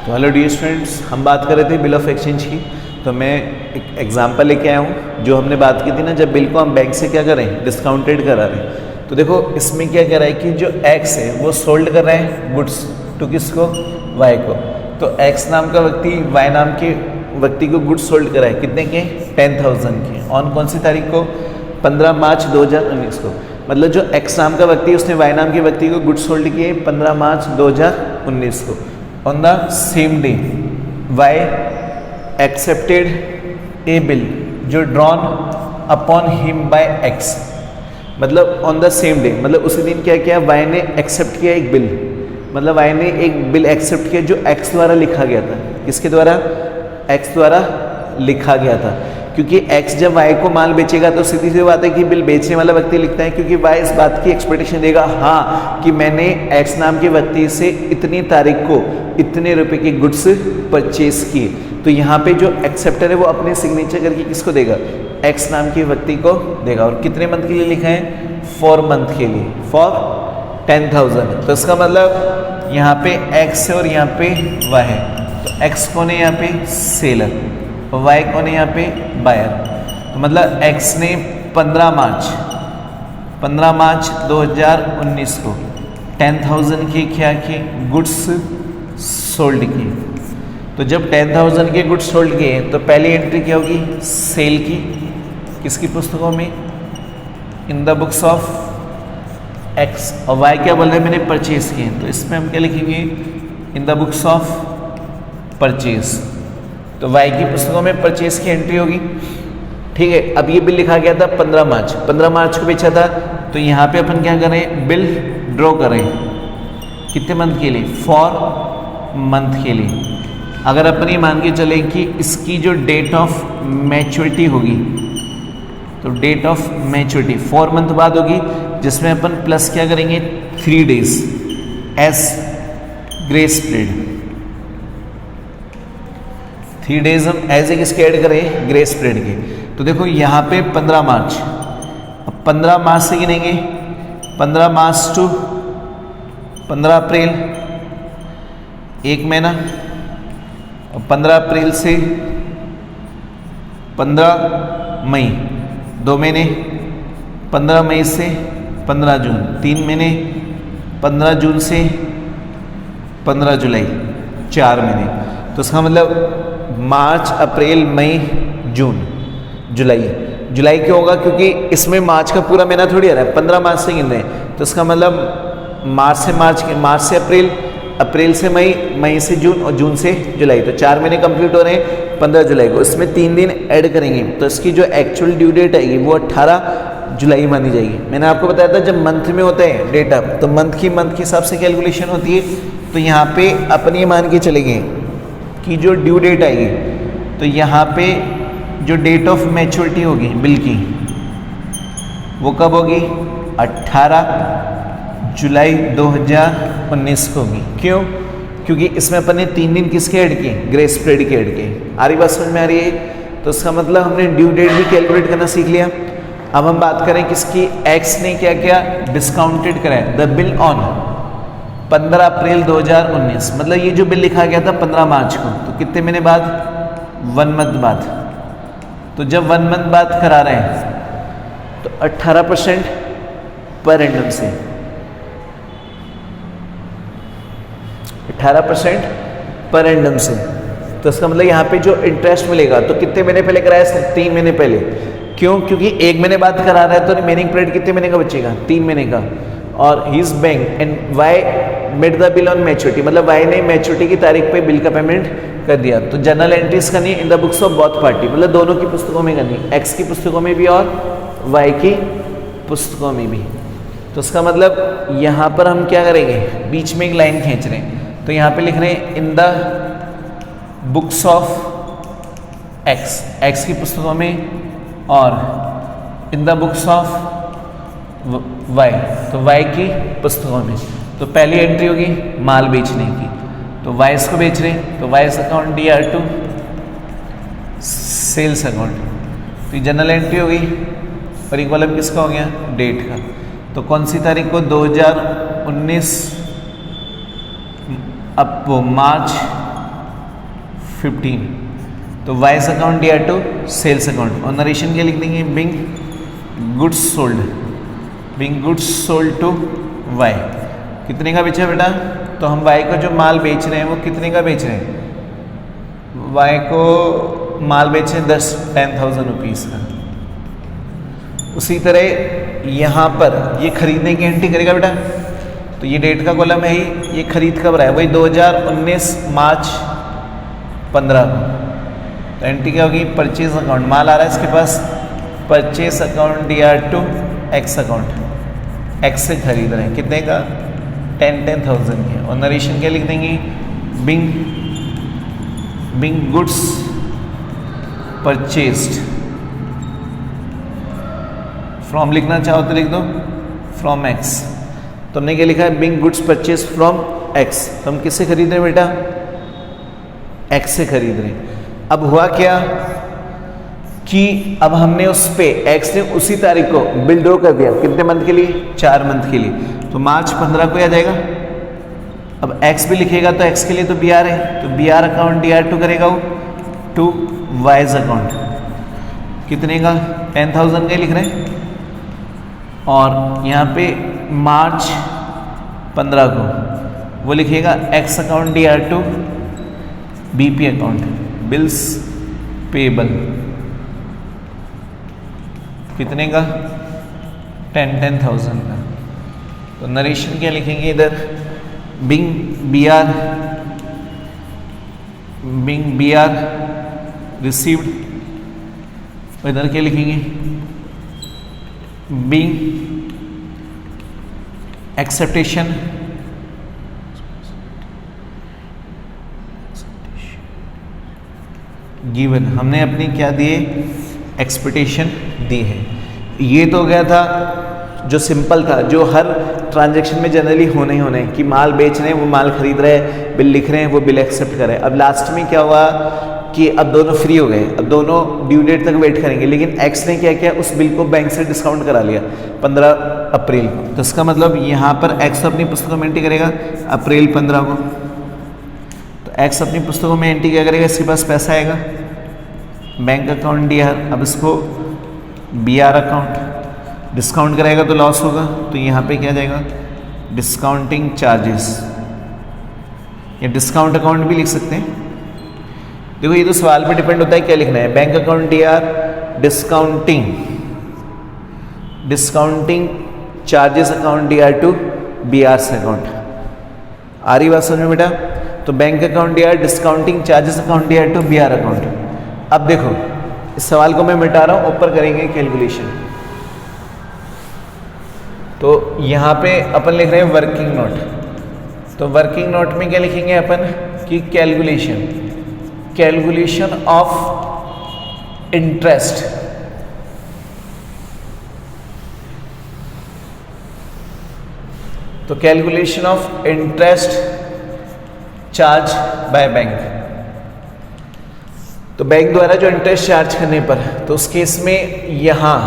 तो hello dear students, हम बात कर रहे थे बिल ऑफ एक्सचेंज की। तो मैं एक एग्जांपल लेके आया हूँ जो हमने बात की थी ना, जब बिल को हम बैंक से क्या कर रहे हैं, डिस्काउंटेड करा रहे हैं। तो देखो इसमें क्या कह रहा है कि जो एक्स है वो सोल्ड कर रहे हैं गुड्स टू किसको, वाई को। तो एक्स नाम का व्यक्ति वाई नाम के व्यक्ति को गुड्स सोल्ड करा है, कितने के, 10,000 के। ऑन कौन सी तारीख को, 15 मार्च 2019 को। मतलब जो एक्स नाम का व्यक्ति है उसने वाई नाम के व्यक्ति को गुड्स सोल्ड किए 15 मार्च 2019 को। On the same day Y accepted a bill जो drawn upon him by X. मतलब ऑन द सेम डे, मतलब उसी दिन क्या किया, वाई ने एक्सेप्ट किया एक बिल। मतलब वाई ने एक बिल एक्सेप्ट किया जो एक्स द्वारा लिखा गया था। किसके द्वारा, एक्स द्वारा लिखा गया था। क्योंकि एक्स जब वाई को माल बेचेगा तो सीधी सी बात है कि बिल बेचने वाला व्यक्ति लिखता है, क्योंकि वाई इस बात की एक्सपेक्टेशन देगा हाँ कि मैंने एक्स नाम के व्यक्ति से इतनी तारीख को इतने रुपए की गुड्स परचेज किए। तो यहाँ पे जो एक्सेप्टर है वो अपने सिग्नेचर करके किसको देगा, एक्स नाम के व्यक्ति को देगा। और कितने मंथ के लिए लिखा है, 4 मंथ के लिए, फॉर 10,000। तो इसका मतलब यहाँ पे एक्स है और यहाँ पे वाई है। तो एक्स कौन है यहाँ पे, सेलर, और वाई कौन है यहाँ पे, बायर। तो मतलब एक्स ने 15 मार्च 2019 को 10,000 की क्या की गुड्स सोल्ड की। तो जब 10,000 के गुड्स सोल्ड किए तो पहली एंट्री क्या होगी, सेल की, किसकी पुस्तकों में, इन द बुक्स ऑफ एक्स। और वाई क्या बोल रहे हैं, मैंने परचेज किए। तो इसमें हम क्या लिखेंगे, इन द बुक्स ऑफ परचेज। तो वाई की पुस्तकों में परचेज की एंट्री होगी। ठीक है, अब ये बिल लिखा गया था 15 मार्च को बेचा था। तो यहाँ पे अपन क्या करें, बिल ड्रॉ करें कितने मंथ के लिए, 4 मंथ के लिए। अगर अपन ये मान के चले कि इसकी जो डेट ऑफ मैच्योरिटी होगी, तो डेट ऑफ मैच्योरिटी 4 मंथ बाद होगी, जिसमें अपन प्लस क्या करेंगे, 3 days S grace period. 3 days हम एज ए किसके ऐड करें, ग्रेस पीरियड के। तो देखो यहाँ पे 15 मार्च, अब 15 मार्च से गिनेंगे, 15 मार्च टू 15 अप्रैल 1 महीना, और 15 अप्रैल से 15 मई 2 महीने, 15 मई से 15 जून 3 महीने, 15 जून से 15 जुलाई 4 महीने। तो इसका मतलब मार्च अप्रैल मई जून जुलाई क्यों होगा, क्योंकि इसमें मार्च का पूरा महीना थोड़ी आ रहा है, 15 मार्च से गिन रहे हैं। तो इसका मतलब मार्च से अप्रैल से मई से जून, और जून से जुलाई। तो 4 महीने कंप्लीट हो रहे हैं 15 जुलाई को। इसमें 3 दिन ऐड करेंगे तो इसकी जो एक्चुअल ड्यू डेट आएगी वो 18 जुलाई मानी जाएगी। मैंने आपको बताया था जब मंथ में होता है डेटा, तो मंथ के हिसाब से कैलकुलेशन होती है। तो यहाँ पे अपन ये मान के चलेंगे कि जो ड्यू डेट आएगी, तो यहाँ पे जो डेट ऑफ मैच्योरिटी होगी बिल की, वो कब होगी, 18 जुलाई 2019 को होगी। क्यों, क्योंकि इसमें अपन ने 3 दिन किसके ऐड किए, ग्रेस पीरियड के ऐड किए। आ रही बात समझ में आ रही है। तो इसका मतलब हमने ड्यू डेट भी कैलकुलेट करना सीख लिया। अब हम बात करें किसकी, एक्स ने क्या किया, डिस्काउंटेड कराया द बिल ऑन 15 अप्रैल 2019। मतलब ये जो बिल लिखा गया था 15 मार्च को, तो कितने महीने बाद, 1 मंथ बाद। तो जब 1 मंथ बाद करा रहे हैं तो 18% पर एंडम से, 18% पर एंडम से। तो इसका मतलब यहाँ पे जो इंटरेस्ट मिलेगा तो कितने महीने पहले कराया, 3 महीने पहले। क्यों, क्योंकि 1 महीने बाद करा रहा है तो रिमेनिंग पीरियड कितने महीने का बचेगा, 3 महीने का। और his bank and Y made the bill on maturity, मतलब वाई ने मैच्योरिटी की तारीख पे बिल का पेमेंट कर दिया। तो जर्नल एंट्रीज करनी इन the books of both party, मतलब दोनों की पुस्तकों में करनी, एक्स की पुस्तकों में भी और वाई की पुस्तकों में भी। तो इसका मतलब यहाँ पर हम क्या करेंगे, बीच में एक लाइन खींच रहे हैं। तो यहाँ पे लिख रहे हैं in the books of X की पुस्तकों में, और in the books of Y, तो वाई की पुस्तकों में। तो पहली एंट्री होगी माल बेचने की, तो वाइस को बेच रहे हैं, तो vice account DR2 sales account. तो ये जनरल एंट्री होगी, और एक कॉलम किसका हो गया, डेट का। तो कौन सी तारीख को, 2019 अब मार्च 15, तो वाइज अकाउंट या टू सेल्स अकाउंट, और नरेशन क्या लिख देंगे, being goods sold to Y. कितने का बेचा बेटा, तो हम वाई को जो माल बेच रहे हैं वो कितने का बेच रहे हैं, वाई को माल बेच रहे हैं 10,000 रुपीज़ का। उसी तरह यहाँ पर ये खरीदने की एंट्री करेगा बेटा, तो ये डेट का कॉलम है ही, ये खरीद कब रहा है, वही 2019 मार्च 15 को। तो एंट्री क्या होगी, परचेज अकाउंट, माल आ रहा है इसके पास, purchase account DR to X account, X से खरीद रहे हैं कितने का, 10,000 की। और नरेशन क्या लिख देंगे, बिंग गुड्स परचेस्ड, फ्रॉम लिखना चाहो तो लिख दो फ्रॉम एक्स। तो हमने क्या लिखा है, Bing goods purchase from x, तो हम किससे खरीद रहे हैं बेटा, एक्स से खरीद रहे हैं। अब हुआ क्या कि अब हमने उस पे एक्स ने उसी तारीख को बिल ड्रॉ कर दिया, कितने मंथ के लिए, 4 मंथ के लिए, तो मार्च 15 को आ जाएगा। अब एक्स भी लिखेगा तो एक्स के लिए तो BR है, तो BR अकाउंट DR2 करेगा वो टू वाइज अकाउंट, कितने का, 10,000 का लिख रहे हैं। और यहाँ पे मार्च 15 को वो लिखेगा x account DR2 BP account, bills payable, कितने का, 10,000 का। तो नरेशन क्या लिखेंगे इधर, बिंग BR रिसीव्ड, और इधर क्या लिखेंगे, बिंग एक्सेप्टेशन गिवन, हमने अपनी क्या दिए, एक्सपेक्टेशन दी है। ये तो हो गया था जो सिंपल था, जो हर ट्रांजैक्शन में जनरली होने ही होने, कि माल बेच रहे हैं, वो माल खरीद रहे हैं, बिल लिख रहे हैं, वो बिल एक्सेप्ट कर रहे हैं। अब लास्ट में क्या हुआ कि अब दोनों फ्री हो गए, अब दोनों ड्यू डेट तक वेट करेंगे, लेकिन एक्स ने क्या किया, उस बिल को बैंक से डिस्काउंट करा लिया 15 अप्रैल को। तो इसका मतलब यहाँ पर एक्स अपनी पुस्तकों में एंट्री करेगा अप्रैल 15 को, तो एक्स अपनी पुस्तकों में एंट्री क्या करेगा, इसके पास पैसा आएगा, बैंक अकाउंट DR, अब इसको BR अकाउंट, डिस्काउंट कराएगा तो लॉस होगा, तो यहाँ पे क्या जाएगा, डिस्काउंटिंग चार्जेस, या डिस्काउंट अकाउंट भी लिख सकते हैं। देखो ये तो सवाल पे डिपेंड होता है क्या लिखना है, bank account DR discounting charges account DR to BR account. आ रही बात समझ में बेटा, तो bank account DR discounting charges account DR to BR account. अब देखो इस सवाल को मैं मिटा रहा हूँ, ऊपर करेंगे कैलकुलेशन। तो यहाँ पे अपन लिख रहे हैं वर्किंग नोट, तो वर्किंग नोट में क्या लिखेंगे अपन कि कैलकुलेशन ऑफ इंटरेस्ट, तो calculation of interest charge by bank, तो बैंक द्वारा जो इंटरेस्ट चार्ज करने पर, तो उस केस में यहाँ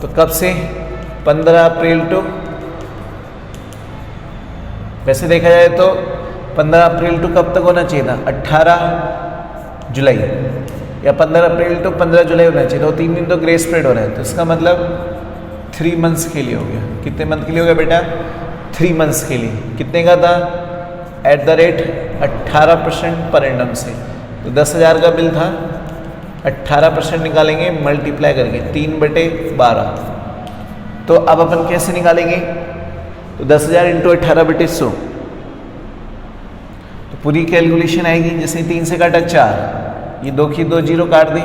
तो कब से 15 अप्रैल टू, वैसे देखा जाए तो 15 अप्रैल टू कब तक होना चाहिए था, 18 जुलाई, या 15 अप्रैल टू 15 जुलाई होना चाहिए, तो 3 दिन तो ग्रेस पीरियड हो रहा है, तो इसका मतलब 3 मंथ्स के लिए हो गया। कितने मंथ के लिए हो गया बेटा, 3 मंथ्स के लिए। कितने का था, एट द रेट 18% पर एंडम से, तो 10,000 का बिल था, 18% निकालेंगे मल्टीप्लाई करके 3/12, तो अब अपन कैसे निकालेंगे, तो 10,000 इंटू 18/100, तो पूरी कैलकुलेशन आएगी। जैसे 3 से काटा 4, ये 2 की 2 जीरो काट दी,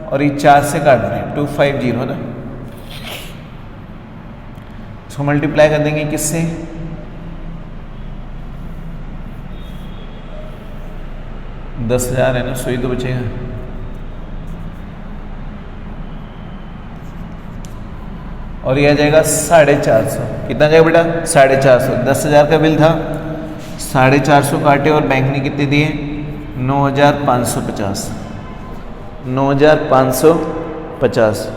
और ये 4 से काट दें 250 ना, इसको मल्टीप्लाई कर देंगे किससे, 10,000 है ना, 100 ही तो बचेगा, और ये आ जाएगा 450। कितना जाएगा बेटा, 450। 10,000 का बिल था, 450 काटे और बैंक ने कितने दिए, 9,550, 9,550।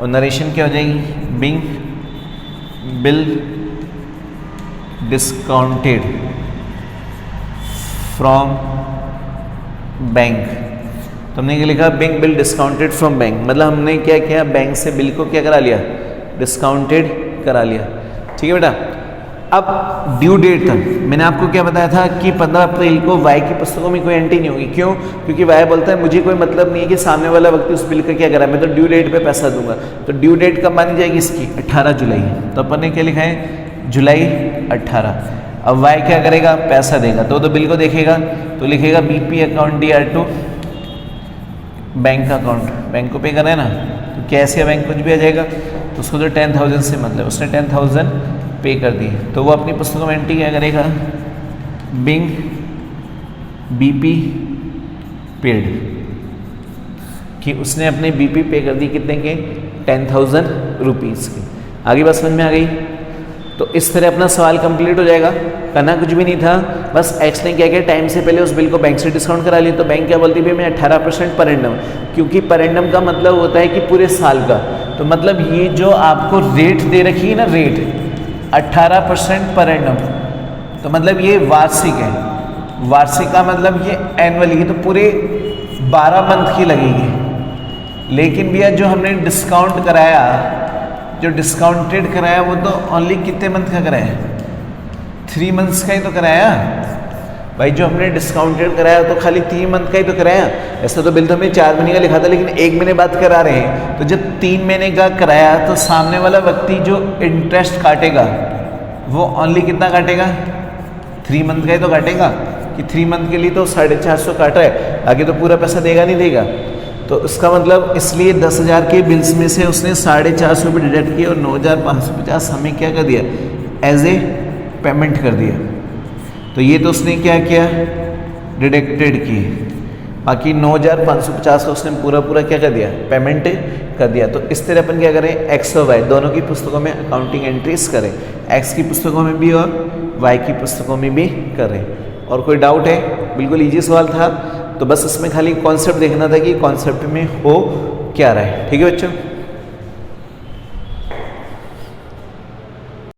और नरेशन क्या हो जाएगी, being bill discounted from bank, तो हमने क्या लिखा, bank bill discounted from bank, मतलब हमने क्या किया, बैंक से बिल को क्या करा लिया, डिस्काउंटेड करा लिया। ठीक है बेटा। अब ड्यू डेट तक मैंने आपको क्या बताया था कि 15 अप्रैल को वाई की पुस्तकों में कोई एंट्री नहीं होगी। क्यों? क्योंकि वाई बोलता है मुझे कोई मतलब नहीं है कि सामने वाला व्यक्ति उस बिल का क्या करा है, मैं तो ड्यू डेट पे पैसा दूंगा। तो ड्यू डेट कब मानी जाएगी इसकी, 18 जुलाई। तो अपन ने क्या लिखा है, जुलाई 18। अब वाई क्या करेगा, पैसा देगा, तो बिल को देखेगा, तो लिखेगा BP account DR2 bank account, bank को पे करा है ना, तो कैसे बैंक कुछ भी आ जाएगा, तो उसको तो 10,000 से मतलब, उसने 10,000 पे कर दी, तो वो अपनी पुस्तकों में एंट्री क्या करेगा, बिंग बीपी पेड, कि उसने अपने बीपी पे कर दी कितने के, 10,000 रुपीज़ के। आगे बात समझ में आ गई। तो इस तरह अपना सवाल कंप्लीट हो जाएगा, करना कुछ भी नहीं था, बस एक्स ने क्या किया, टाइम से पहले उस बिल को बैंक से डिस्काउंट करा लिया। तो बैंक क्या बोलती है, मैं 18% पर एंडम, क्योंकि पर एंडम का मतलब होता है कि पूरे साल का, तो मतलब ये जो आपको रेट दे रखी है ना, रेट 18% पर एंडम, तो मतलब ये वार्षिक है, वार्षिक का मतलब ये एनुअली है, तो पूरे 12 मंथ की लगेगी। लेकिन भैया जो हमने डिस्काउंट कराया, जो डिस्काउंटेड कराया, वो तो ओनली कितने मंथ का कराया, 3 मंथ्स का ही तो कराया भाई। जो हमने डिस्काउंटेड कराया तो खाली 3 मंथ का ही तो कराया। ऐसा तो बिल तो हमें 4 महीने का लिखा था, लेकिन 1 महीने बाद करा रहे हैं, तो जब 3 महीने का कराया तो सामने वाला व्यक्ति जो इंटरेस्ट काटेगा वो ओनली कितना काटेगा, 3 मंथ का ही तो काटेगा, कि 3 मंथ के लिए तो 450 काट रहा है, आगे तो पूरा पैसा देगा नहीं देगा। तो इसका मतलब इसलिए 10,000 के बिल्स में से उसने 450 रुपये डिडक्ट किए और 9,550 हमें क्या कर दिया, एज ए पेमेंट कर दिया। तो ये तो उसने क्या किया, डिडक्टेड किए, बाकी 9,550 का उसने पूरा क्या कर दिया, पेमेंट कर दिया। तो इस तरह अपन क्या करें, एक्स और वाई दोनों की पुस्तकों में अकाउंटिंग एंट्रीज करें, एक्स की पुस्तकों में भी और वाई की पुस्तकों में भी करें। और कोई डाउट है, बिल्कुल ईजी सवाल था, तो बस इसमें खाली कॉन्सेप्ट देखना था कि कॉन्सेप्ट में हो क्या रहा है। ठीक है बच्चों।